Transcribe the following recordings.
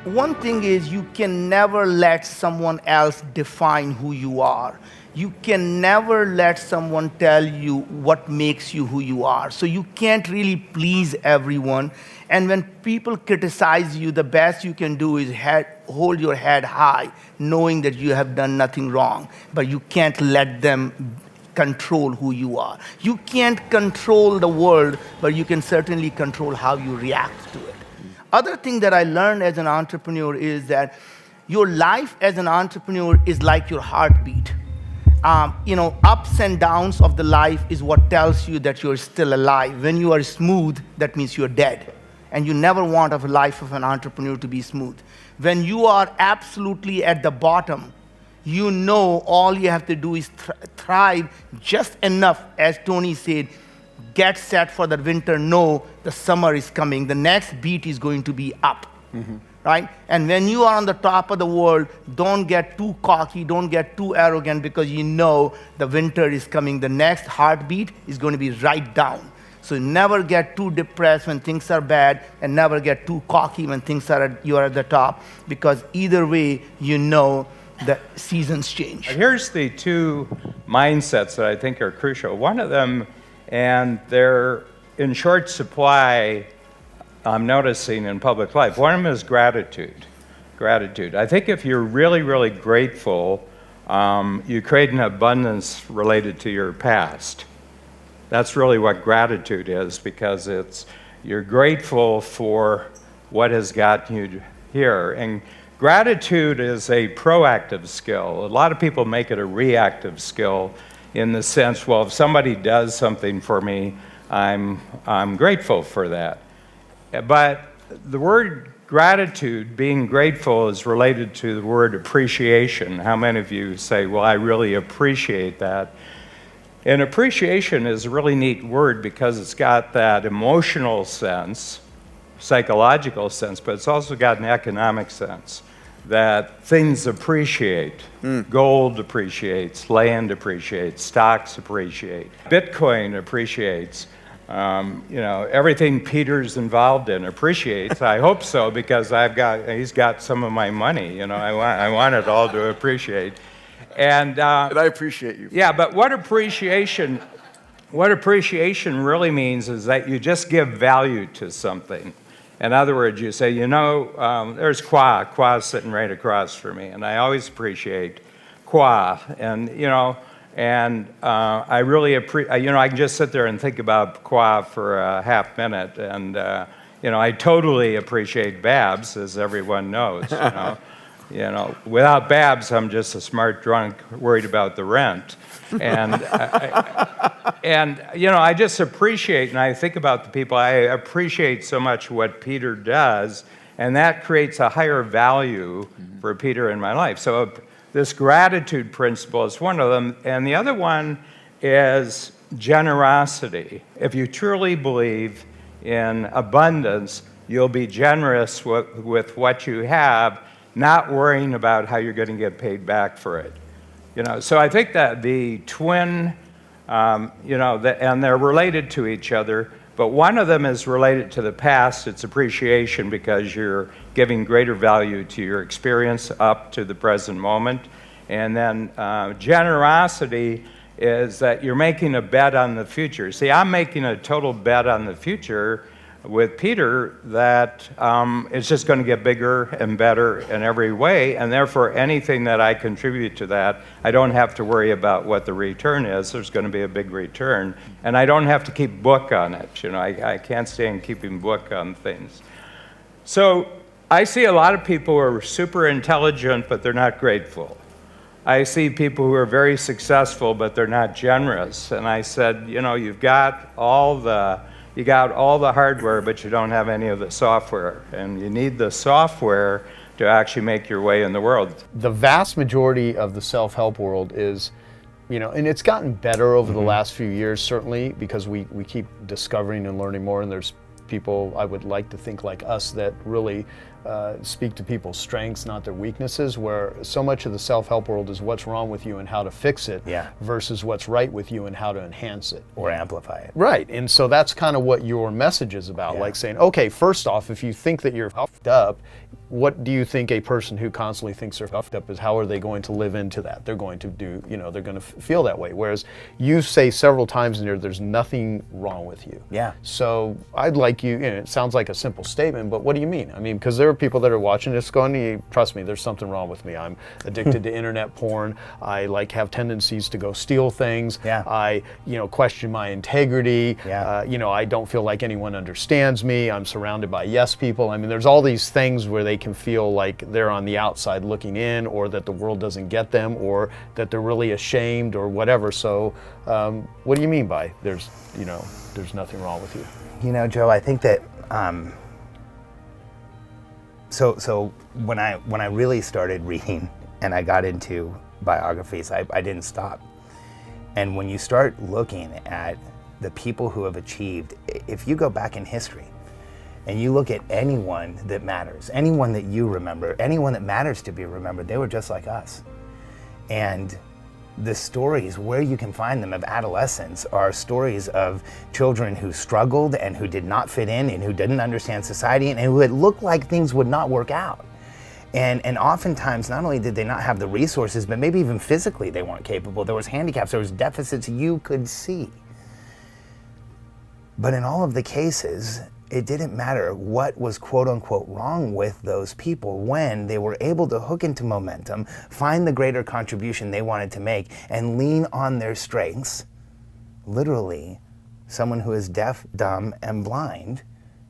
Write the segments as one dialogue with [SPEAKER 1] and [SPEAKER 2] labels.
[SPEAKER 1] One thing is you can never let someone else define who you are. You can never let someone tell you what makes you who you are. So you can't really please everyone. And when people criticize you, the best you can do is hold your head high, knowing that you have done nothing wrong. But you can't let them control who you are. You can't control the world, but you can certainly control how you react to it. Other thing that I learned as an entrepreneur is that your life as an entrepreneur is like your heartbeat. Ups and downs of the life is what tells you that you're still alive. When you are smooth, that means you're dead. And you never want a life of an entrepreneur to be smooth. When you are absolutely at the bottom, you know all you have to do is thrive just enough, as Tony said, get set for the winter, know the summer is coming. The next beat is going to be up, right? And when you are on the top of the world, don't get too cocky, don't get too arrogant, because you know the winter is coming. The next heartbeat is going to be right down. So never get too depressed when things are bad, and never get too cocky when you are at the top, because either way, you know the seasons change.
[SPEAKER 2] Here's the two mindsets that I think are crucial. One of them, and they're in short supply, I'm noticing in public life. One of them is gratitude. Gratitude. I think if you're really, really grateful, you create an abundance related to your past. That's really what gratitude is, because you're grateful for what has gotten you here. And gratitude is a proactive skill. A lot of people make it a reactive skill, in the sense, well, if somebody does something for me, I'm grateful for that. But the word gratitude, being grateful, is related to the word appreciation. How many of you say, well, I really appreciate that? And appreciation is a really neat word, because it's got that emotional sense, psychological sense, but it's also got an economic sense, that things appreciate. Gold appreciates, land appreciates, stocks appreciate, Bitcoin appreciates. Everything Peter's involved in appreciates. I hope so, because he's got some of my money. I want it all to appreciate. And
[SPEAKER 3] I appreciate you.
[SPEAKER 2] Yeah, but what appreciation really means is that you just give value to something. In other words, you say, there's Kwa's sitting right across from me, and I always appreciate Kwa. And, I really appreciate, I can just sit there and think about Kwa for a half minute, and, I totally appreciate Babs, as everyone knows, Without Babs, I'm just a smart drunk worried about the rent. And, I just appreciate, and I think about the people, I appreciate so much what Peter does, and that creates a higher value for Peter in my life. So this gratitude principle is one of them, and the other one is generosity. If you truly believe in abundance, you'll be generous with what you have, not worrying about how you're going to get paid back for it. So I think that the twin, and they're related to each other, but one of them is related to the past. It's appreciation, because you're giving greater value to your experience up to the present moment. And then generosity is that you're making a bet on the future. See, I'm making a total bet on the future with Peter that it's just going to get bigger and better in every way, and therefore anything that I contribute to that, I don't have to worry about what the return is. There's going to be a big return, and I don't have to keep book on it. I can't stand keeping book on things. So I see a lot of people who are super intelligent, but they're not grateful. I see people who are very successful, but they're not generous. And I said, you've got all the hardware, but you don't have any of the software. And you need the software to actually make your way in the world.
[SPEAKER 4] The vast majority of the self-help world is, and it's gotten better over the last few years, certainly, because we keep discovering and learning more, and there's people, I would like to think like us, that really speak to people's strengths, not their weaknesses, where so much of the self-help world is what's wrong with you and how to fix it, versus what's right with you and how to enhance it.
[SPEAKER 5] Or amplify it.
[SPEAKER 4] Right, and so that's kind of what your message is about, like saying, okay, first off, if you think that you're puffed up, what do you think a person who constantly thinks they're fucked up is, how are they going to live into that? They're going to do, they're going to feel that way. Whereas you say several times in there, there's nothing wrong with you.
[SPEAKER 3] Yeah.
[SPEAKER 4] So I'd like you, it sounds like a simple statement, but what do you mean? I mean, because there are people that are watching this going, trust me, there's something wrong with me. I'm addicted to internet porn. I have tendencies to go steal things.
[SPEAKER 3] Yeah.
[SPEAKER 4] I, question my integrity.
[SPEAKER 3] Yeah.
[SPEAKER 4] I don't feel like anyone understands me. I'm surrounded by yes people. I mean, there's all these things where they can feel like they're on the outside looking in, or that the world doesn't get them, or that they're really ashamed or whatever. So what do you mean by there's nothing wrong with you?
[SPEAKER 3] Joe, I think that so when I really started reading and I got into biographies, I didn't stop. And when you start looking at the people who have achieved, if you go back in history and you look at anyone that matters, anyone that you remember, anyone that matters to be remembered, they were just like us. And the stories where you can find them of adolescents are stories of children who struggled and who did not fit in and who didn't understand society and who had looked like things would not work out. And oftentimes, not only did they not have the resources, but maybe even physically they weren't capable. There was handicaps, there was deficits you could see. But in all of the cases, it didn't matter what was quote unquote wrong with those people when they were able to hook into momentum, find the greater contribution they wanted to make, and lean on their strengths. Literally, someone who is deaf, dumb, and blind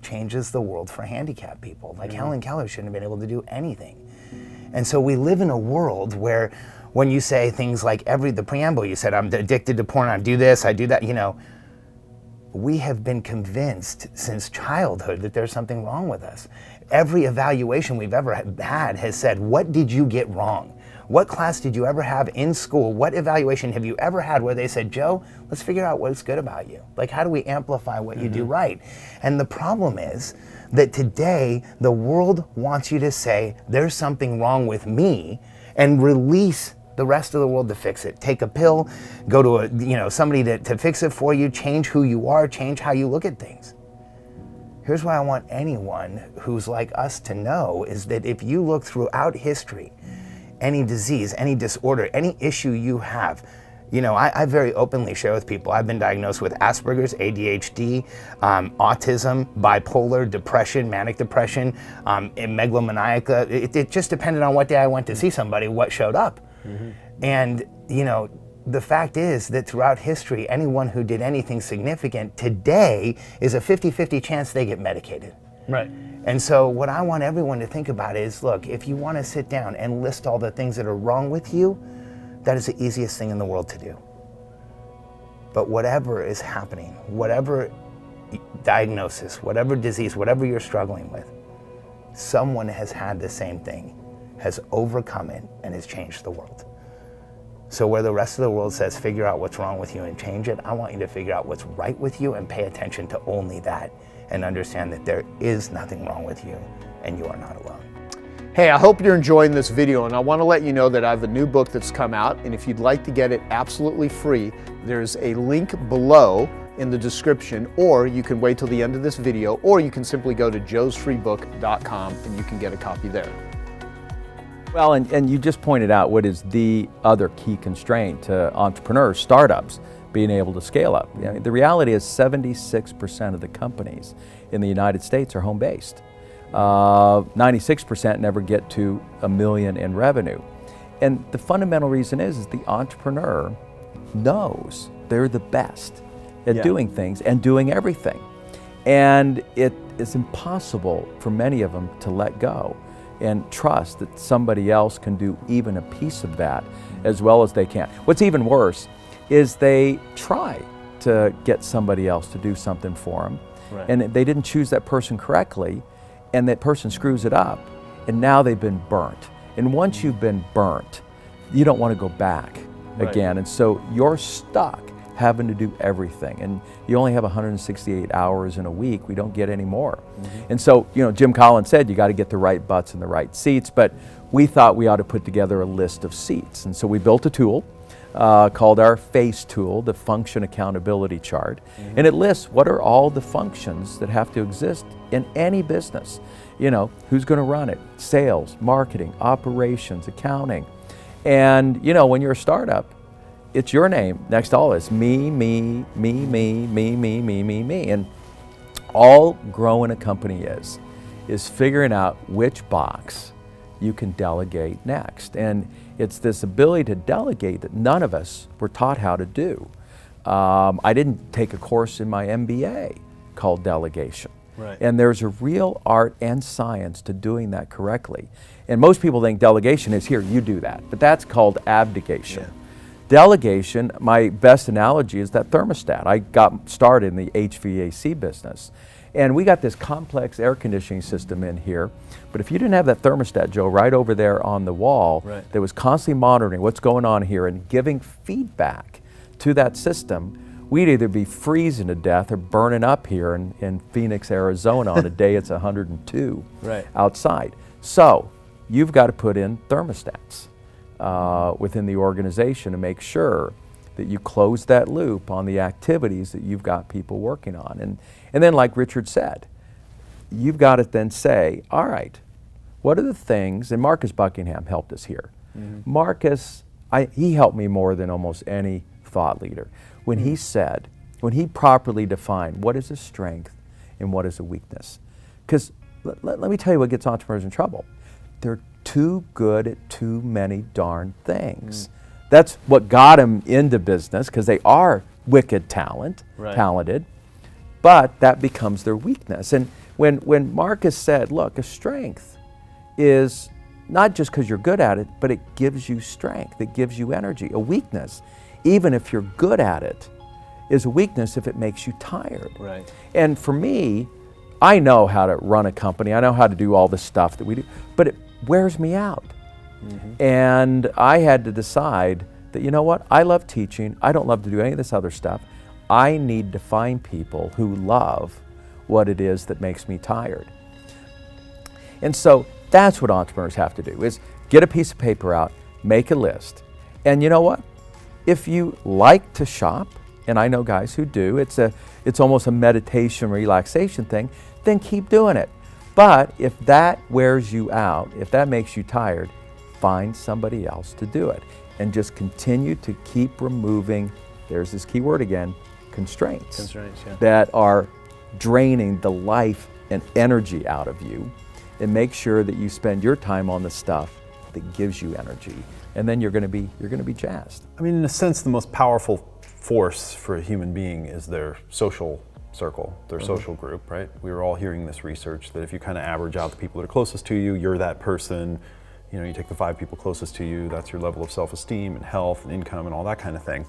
[SPEAKER 3] changes the world for handicapped people. Like Helen Keller shouldn't have been able to do anything. And so we live in a world where when you say things like the preamble, you said, I'm addicted to porn, I do this, I do that, we have been convinced since childhood that there's something wrong with us. Every evaluation we've ever had has said, what did you get wrong? What class did you ever have in school? What evaluation have you ever had where they said, Joe, let's figure out what's good about you? Like, how do we amplify what you do right? And the problem is that today, the world wants you to say, there's something wrong with me, and release the rest of the world to fix it. Take a pill, go to somebody to fix it for you, change who you are, change how you look at things. Here's what I want anyone who's like us to know is that if you look throughout history, any disease, any disorder, any issue you have, I very openly share with people, I've been diagnosed with Asperger's, ADHD, autism, bipolar, depression, manic depression, and megalomaniaca. It just depended on what day I went to see somebody, what showed up. And, the fact is that throughout history, anyone who did anything significant today is a 50-50 chance they get medicated.
[SPEAKER 4] Right.
[SPEAKER 3] And so what I want everyone to think about is, look, if you want to sit down and list all the things that are wrong with you, that is the easiest thing in the world to do. But whatever is happening, whatever diagnosis, whatever disease, whatever you're struggling with, someone has had the same thing, has overcome it, and has changed the world. So where the rest of the world says, figure out what's wrong with you and change it, I want you to figure out what's right with you and pay attention to only that, and understand that there is nothing wrong with you and you are not alone.
[SPEAKER 4] Hey, I hope you're enjoying this video, and I want to let you know that I have a new book that's come out, and if you'd like to get it absolutely free, there's a link below in the description, or you can wait till the end of this video, or you can simply go to joesfreebook.com and you can get a copy there.
[SPEAKER 5] Well, and you just pointed out what is the other key constraint to entrepreneurs, startups, being able to scale up. I mean, the reality is 76% of the companies in the United States are home-based. 96% never get to $1 million in revenue. And the fundamental reason is the entrepreneur knows they're the best at doing things and doing everything. And it is impossible for many of them to let go and trust that somebody else can do even a piece of that as well as they can. What's even worse is they try to get somebody else to do something for them, and they didn't choose that person correctly, and that person screws it up, and now they've been burnt. And once you've been burnt, you don't want to go back again, and so you're stuck having to do everything, and you only have 168 hours in a week. We don't get any more. And so, Jim Collins said you got to get the right butts in the right seats, but we thought we ought to put together a list of seats, and so we built a tool called our FACE tool, the Function Accountability Chart, and it lists what are all the functions that have to exist in any business. who's going to run it? Sales, marketing, operations, accounting. And, when you're a startup, it's your name next to all this. Me, me, me, me, me, me, me, me, me. And all growing a company is figuring out which box you can delegate next. And it's this ability to delegate that none of us were taught how to do. I didn't take a course in my MBA called delegation.
[SPEAKER 4] Right.
[SPEAKER 5] And there's a real art and science to doing that correctly. And most people think delegation is here, you do that. But that's called abdication.
[SPEAKER 4] Yeah.
[SPEAKER 5] Delegation, my best analogy is that thermostat. I got started in the HVAC business. And we got this complex air conditioning system in here. But if you didn't have that thermostat, Joe, right over there on the wall,
[SPEAKER 4] Right.
[SPEAKER 5] that was constantly monitoring what's going on here and giving feedback to that system, we'd either be freezing to death or burning up here in Phoenix, Arizona on a day it's 102
[SPEAKER 4] Right.
[SPEAKER 5] outside. So you've got to put in thermostats within the organization to make sure that you close that loop on the activities that you've got people working on. And then, like Richard said, you've got to then say, all right, what are the things, and Marcus Buckingham helped us here. Marcus, he helped me more than almost any thought leader. When he said, when he properly defined what is a strength and what is a weakness. Because let me tell you what gets entrepreneurs in trouble. They're too good at too many darn things. That's what got them into business, because they are wicked talented, but that becomes their weakness. And when Marcus said, look, a strength is not just because you're good at it, but it gives you strength, it gives you energy. A weakness, even if you're good at it, is a weakness if it makes you tired.
[SPEAKER 4] Right.
[SPEAKER 5] And for me, I know how to run a company, I know how to do all the stuff that we do, but it wears me out. And I had to decide that, you know what, I love teaching, I don't love to do any of this other stuff. I need to find people who love what it is that makes me tired. And so that's what entrepreneurs have to do, is get a piece of paper out, make a list. And you know what? If you like to shop, and I know guys who do, it's almost a meditation, relaxation thing, then keep doing it. But if that wears you out, if that makes you tired, find somebody else to do it. And just continue to keep removing, there's this key word again, constraints.
[SPEAKER 4] Yeah.
[SPEAKER 5] That are draining the life and energy out of you, and make sure that you spend your time on the stuff that gives you energy. And then you're going to be jazzed.
[SPEAKER 6] I mean, in a sense, the most powerful force for a human being is their social circle, their social group, right? We were all hearing this research that if you kind of average out the people that are closest to you, you're that person. You know, you take the 5 people closest to you, that's your level of self-esteem and health and income and all that kind of thing.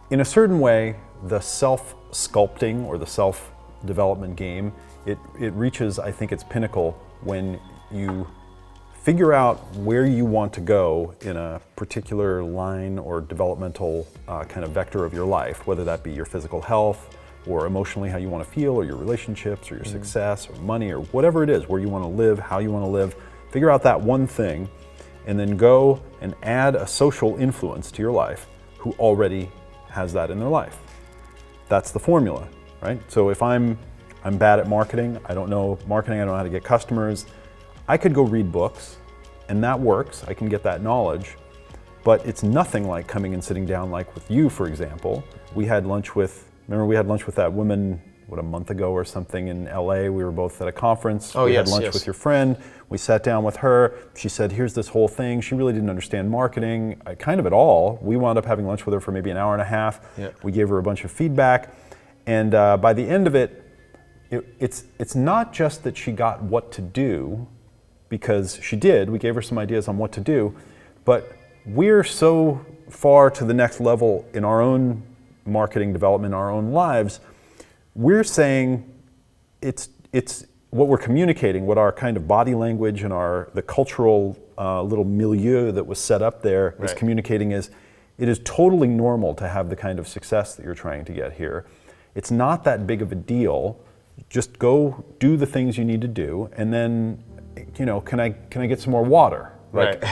[SPEAKER 6] In a certain way, the self-sculpting or the self-development game, it reaches, I think, its pinnacle when you figure out where you want to go in a particular line or developmental kind of vector of your life, whether that be your physical health or emotionally how you want to feel, or your relationships or your success or money or whatever it is, where you want to live, how you want to live. Figure out that one thing and then go and add a social influence to your life who already has that in their life. That's the formula, right? So if I'm bad at marketing, I don't know marketing, I don't know how to get customers, I could go read books, and that works. I can get that knowledge, but it's nothing like coming and sitting down like with you, for example. We had lunch with that woman, a month ago or something in LA. We were both at a conference.
[SPEAKER 4] Oh,
[SPEAKER 6] we
[SPEAKER 4] yes,
[SPEAKER 6] had lunch
[SPEAKER 4] yes.
[SPEAKER 6] with your friend. We sat down with her. She said, here's this whole thing. She really didn't understand marketing, kind of at all. We wound up having lunch with her for maybe an hour and a half.
[SPEAKER 4] Yeah.
[SPEAKER 6] We gave her a bunch of feedback. And by the end of it, it's not just that she got what to do, because she did. We gave her some ideas on what to do, but we're so far to the next level in our own marketing development, our own lives. We're saying it's what we're communicating, what our kind of body language and the cultural little milieu that was set up there is
[SPEAKER 4] Right.
[SPEAKER 6] communicating is, it is totally normal to have the kind of success that you're trying to get here. It's not that big of a deal. Just go do the things you need to do, and then, can I get some more water?
[SPEAKER 4] Right.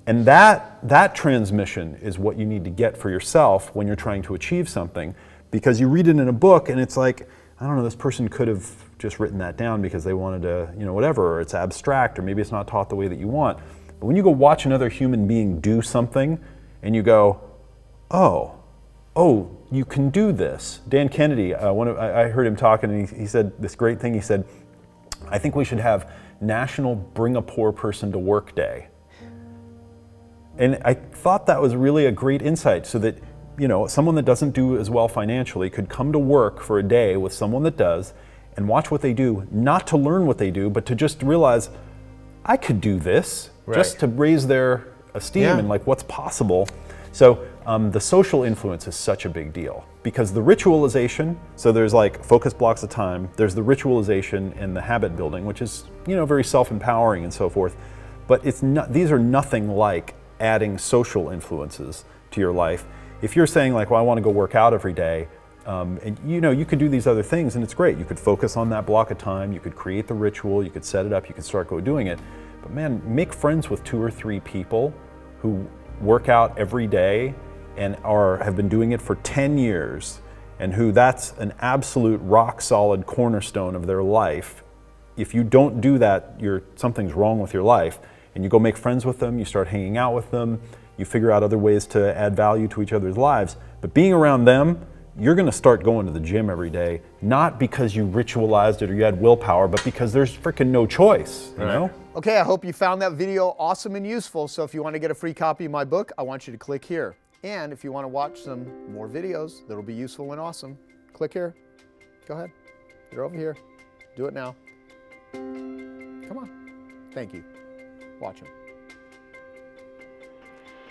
[SPEAKER 6] And that transmission is what you need to get for yourself when you're trying to achieve something, because you read it in a book and it's like, I don't know, this person could have just written that down because they wanted to, you know, whatever, or it's abstract, or maybe it's not taught the way that you want. But when you go watch another human being do something and you go, oh, you can do this. Dan Kennedy, I heard him talking, and he said this great thing. He said, I think we should have National Bring a Poor Person to Work Day. And I thought that was really a great insight, so that, you know, someone that doesn't do as well financially could come to work for a day with someone that does and watch what they do, not to learn what they do, but to just realize, I could do this, just to raise their esteem and like what's possible. So the social influence is such a big deal, because the ritualization, so there's like focus blocks of time, there's the ritualization and the habit building, which is, you know, very self-empowering and so forth, but it's not, these are nothing like adding social influences to your life. If you're saying like, well, I want to go work out every day, and you know, you could do these other things and it's great. You could focus on that block of time, you could create the ritual, you could set it up, you could start doing it. But man, make friends with 2 or 3 people who work out every day and have been doing it for 10 years, and who that's an absolute rock solid cornerstone of their life. If you don't do that, something's wrong with your life. And you go make friends with them, you start hanging out with them, you figure out other ways to add value to each other's lives. But being around them, you're gonna start going to the gym every day, not because you ritualized it or you had willpower, but because there's freaking no choice, you know?
[SPEAKER 4] Okay, I hope you found that video awesome and useful. So if you want to get a free copy of my book, I want you to click here. And if you want to watch some more videos that'll be useful and awesome, click here. Go ahead. They're over here. Do it now. Come on. Thank you. Watch them.